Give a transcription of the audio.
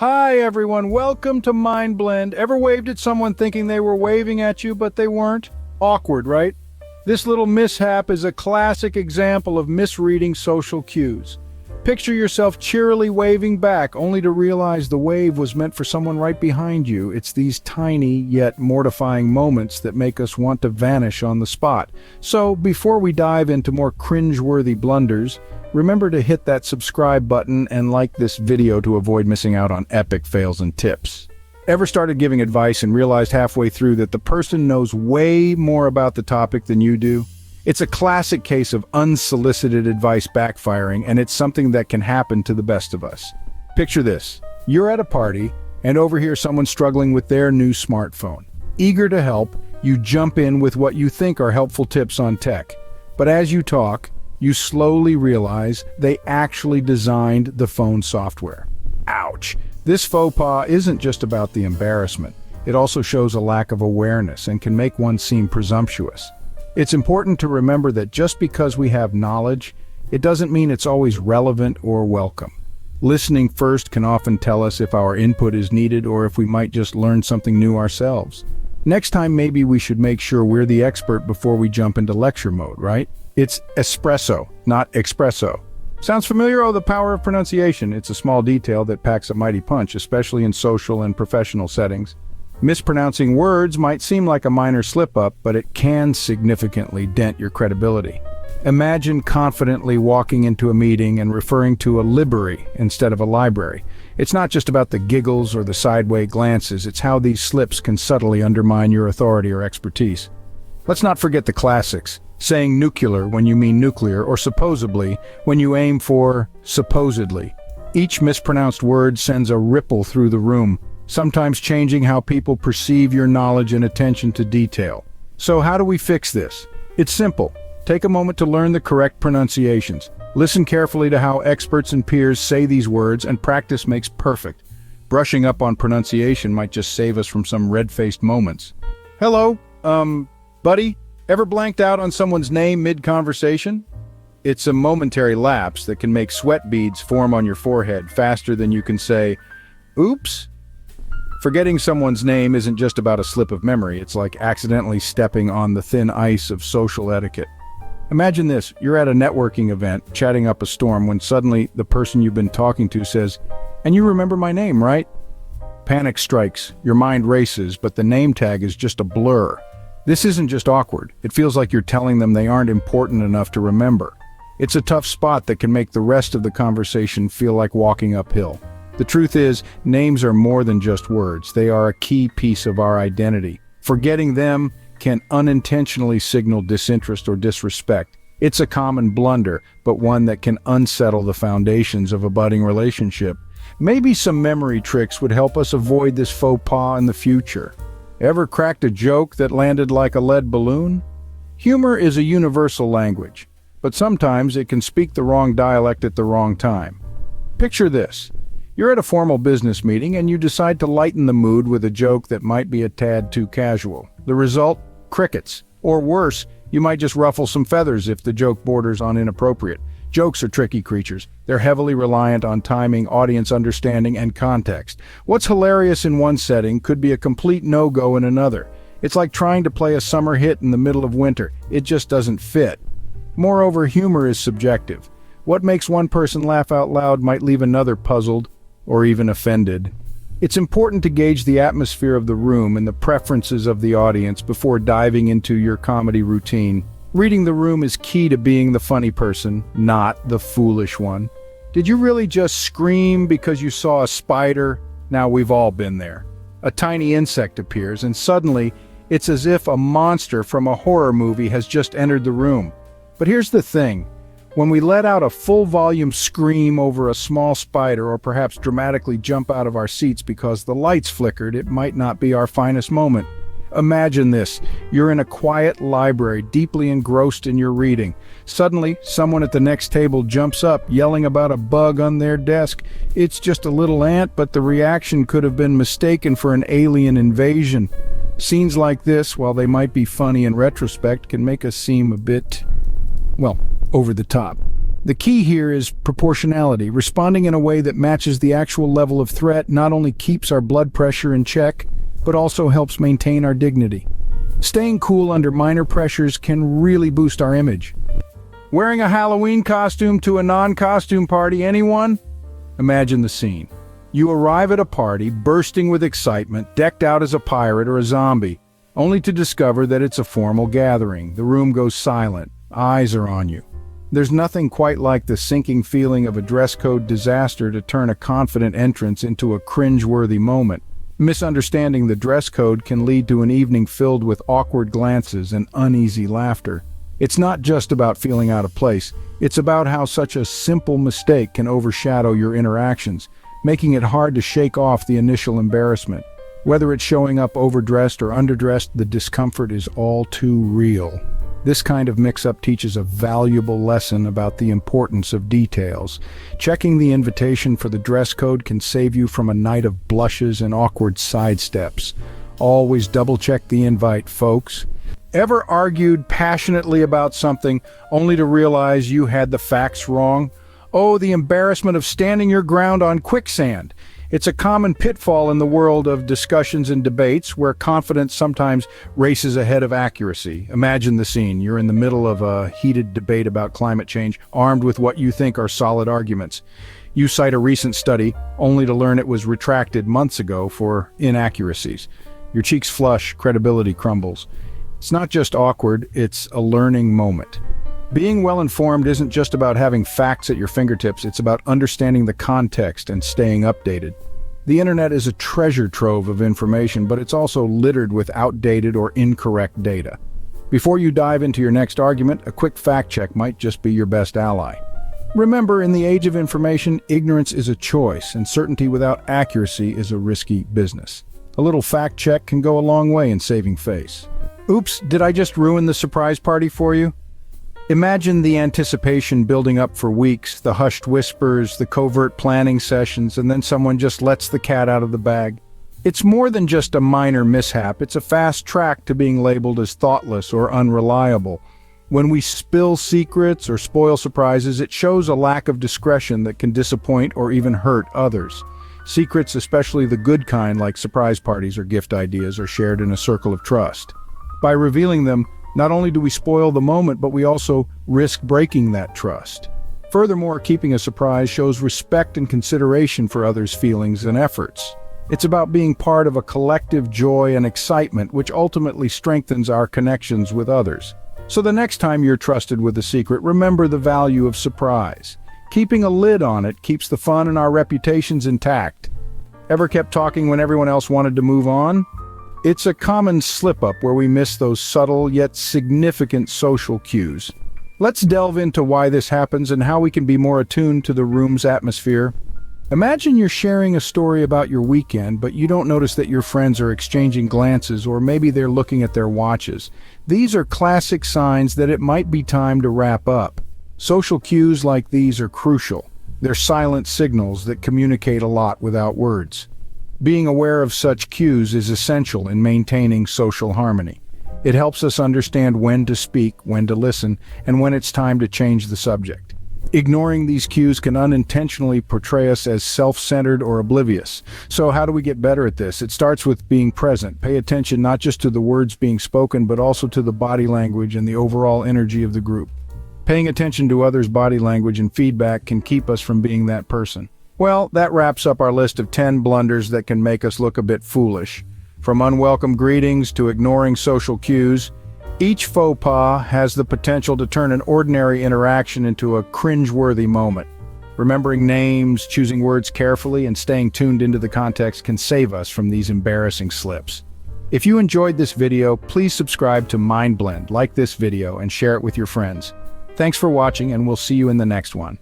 Hi everyone, welcome to MindBlend. Ever waved at someone thinking they were waving at you, but they weren't? Awkward, right? This little mishap is a classic example of misreading social cues. Picture yourself cheerily waving back, only to realize the wave was meant for someone right behind you. It's these tiny, yet mortifying moments that make us want to vanish on the spot. So, before we dive into more cringe-worthy blunders, remember to hit that subscribe button and like this video to avoid missing out on epic fails and tips. Ever started giving advice and realized halfway through that the person knows way more about the topic than you do? It's a classic case of unsolicited advice backfiring, and it's something that can happen to the best of us. Picture this. You're at a party, and over here someone's struggling with their new smartphone. Eager to help, you jump in with what you think are helpful tips on tech. But as you talk, you slowly realize they actually designed the phone software. Ouch! This faux pas isn't just about the embarrassment. It also shows a lack of awareness and can make one seem presumptuous. It's important to remember that just because we have knowledge, it doesn't mean it's always relevant or welcome. Listening first can often tell us if our input is needed or if we might just learn something new ourselves. Next time, maybe we should make sure we're the expert before we jump into lecture mode, right? It's espresso, not espresso. Sounds familiar? Oh, the power of pronunciation. It's a small detail that packs a mighty punch, especially in social and professional settings. Mispronouncing words might seem like a minor slip-up, but it can significantly dent your credibility. Imagine confidently walking into a meeting and referring to a library instead of a library. It's not just about the giggles or the sideways glances, it's how these slips can subtly undermine your authority or expertise. Let's not forget the classics. Saying nuclear when you mean nuclear, or supposedly when you aim for supposedly. Each mispronounced word sends a ripple through the room, sometimes changing how people perceive your knowledge and attention to detail. So how do we fix this? It's simple. Take a moment to learn the correct pronunciations. Listen carefully to how experts and peers say these words, and practice makes perfect. Brushing up on pronunciation might just save us from some red-faced moments. Hello, buddy? Ever blanked out on someone's name mid-conversation? It's a momentary lapse that can make sweat beads form on your forehead faster than you can say, oops. Forgetting someone's name isn't just about a slip of memory, it's like accidentally stepping on the thin ice of social etiquette. Imagine this, you're at a networking event, chatting up a storm, when suddenly the person you've been talking to says, "And you remember my name, right?" Panic strikes, your mind races, but the name tag is just a blur. This isn't just awkward, it feels like you're telling them they aren't important enough to remember. It's a tough spot that can make the rest of the conversation feel like walking uphill. The truth is, names are more than just words, they are a key piece of our identity. Forgetting them can unintentionally signal disinterest or disrespect. It's a common blunder, but one that can unsettle the foundations of a budding relationship. Maybe some memory tricks would help us avoid this faux pas in the future. Ever cracked a joke that landed like a lead balloon? Humor is a universal language, but sometimes it can speak the wrong dialect at the wrong time. Picture this. You're at a formal business meeting and you decide to lighten the mood with a joke that might be a tad too casual. The result? Crickets. Or worse, you might just ruffle some feathers if the joke borders on inappropriate. Jokes are tricky creatures. They're heavily reliant on timing, audience understanding, and context. What's hilarious in one setting could be a complete no-go in another. It's like trying to play a summer hit in the middle of winter. It just doesn't fit. Moreover, humor is subjective. What makes one person laugh out loud might leave another puzzled or even offended. It's important to gauge the atmosphere of the room and the preferences of the audience before diving into your comedy routine. Reading the room is key to being the funny person, not the foolish one. Did you really just scream because you saw a spider? Now, we've all been there. A tiny insect appears, and suddenly, it's as if a monster from a horror movie has just entered the room. But here's the thing. When we let out a full-volume scream over a small spider, or perhaps dramatically jump out of our seats because the lights flickered, it might not be our finest moment. Imagine this. You're in a quiet library, deeply engrossed in your reading. Suddenly, someone at the next table jumps up, yelling about a bug on their desk. It's just a little ant, but the reaction could have been mistaken for an alien invasion. Scenes like this, while they might be funny in retrospect, can make us seem a bit, well, over the top. The key here is proportionality. Responding in a way that matches the actual level of threat not only keeps our blood pressure in check, but also helps maintain our dignity. Staying cool under minor pressures can really boost our image. Wearing a Halloween costume to a non-costume party, anyone? Imagine the scene. You arrive at a party, bursting with excitement, decked out as a pirate or a zombie, only to discover that it's a formal gathering. The room goes silent. Eyes are on you. There's nothing quite like the sinking feeling of a dress code disaster to turn a confident entrance into a cringe-worthy moment. Misunderstanding the dress code can lead to an evening filled with awkward glances and uneasy laughter. It's not just about feeling out of place. It's about how such a simple mistake can overshadow your interactions, making it hard to shake off the initial embarrassment. Whether it's showing up overdressed or underdressed, the discomfort is all too real. This kind of mix-up teaches a valuable lesson about the importance of details. Checking the invitation for the dress code can save you from a night of blushes and awkward sidesteps. Always double-check the invite, folks. Ever argued passionately about something only to realize you had the facts wrong? Oh, the embarrassment of standing your ground on quicksand. It's a common pitfall in the world of discussions and debates where confidence sometimes races ahead of accuracy. Imagine the scene. You're in the middle of a heated debate about climate change, armed with what you think are solid arguments. You cite a recent study, only to learn it was retracted months ago for inaccuracies. Your cheeks flush, credibility crumbles. It's not just awkward, it's a learning moment. Being well-informed isn't just about having facts at your fingertips, it's about understanding the context and staying updated. The internet is a treasure trove of information, but it's also littered with outdated or incorrect data. Before you dive into your next argument, a quick fact check might just be your best ally. Remember, in the age of information, ignorance is a choice, and certainty without accuracy is a risky business. A little fact check can go a long way in saving face. Oops, did I just ruin the surprise party for you? Imagine the anticipation building up for weeks, the hushed whispers, the covert planning sessions, and then someone just lets the cat out of the bag. It's more than just a minor mishap, it's a fast track to being labeled as thoughtless or unreliable. When we spill secrets or spoil surprises, it shows a lack of discretion that can disappoint or even hurt others. Secrets, especially the good kind like surprise parties or gift ideas, are shared in a circle of trust. By revealing them, not only do we spoil the moment, but we also risk breaking that trust. Furthermore, keeping a surprise shows respect and consideration for others' feelings and efforts. It's about being part of a collective joy and excitement, which ultimately strengthens our connections with others. So the next time you're trusted with a secret, remember the value of surprise. Keeping a lid on it keeps the fun and our reputations intact. Ever kept talking when everyone else wanted to move on? It's a common slip-up where we miss those subtle yet significant social cues. Let's delve into why this happens and how we can be more attuned to the room's atmosphere. Imagine you're sharing a story about your weekend, but you don't notice that your friends are exchanging glances or maybe they're looking at their watches. These are classic signs that it might be time to wrap up. Social cues like these are crucial. They're silent signals that communicate a lot without words. Being aware of such cues is essential in maintaining social harmony. It helps us understand when to speak, when to listen, and when it's time to change the subject. Ignoring these cues can unintentionally portray us as self-centered or oblivious. So how do we get better at this? It starts with being present. Pay attention not just to the words being spoken, but also to the body language and the overall energy of the group. Paying attention to others' body language and feedback can keep us from being that person. Well, that wraps up our list of 10 blunders that can make us look a bit foolish. From unwelcome greetings to ignoring social cues, each faux pas has the potential to turn an ordinary interaction into a cringe-worthy moment. Remembering names, choosing words carefully, and staying tuned into the context can save us from these embarrassing slips. If you enjoyed this video, please subscribe to MindBlend, like this video, and share it with your friends. Thanks for watching, and we'll see you in the next one.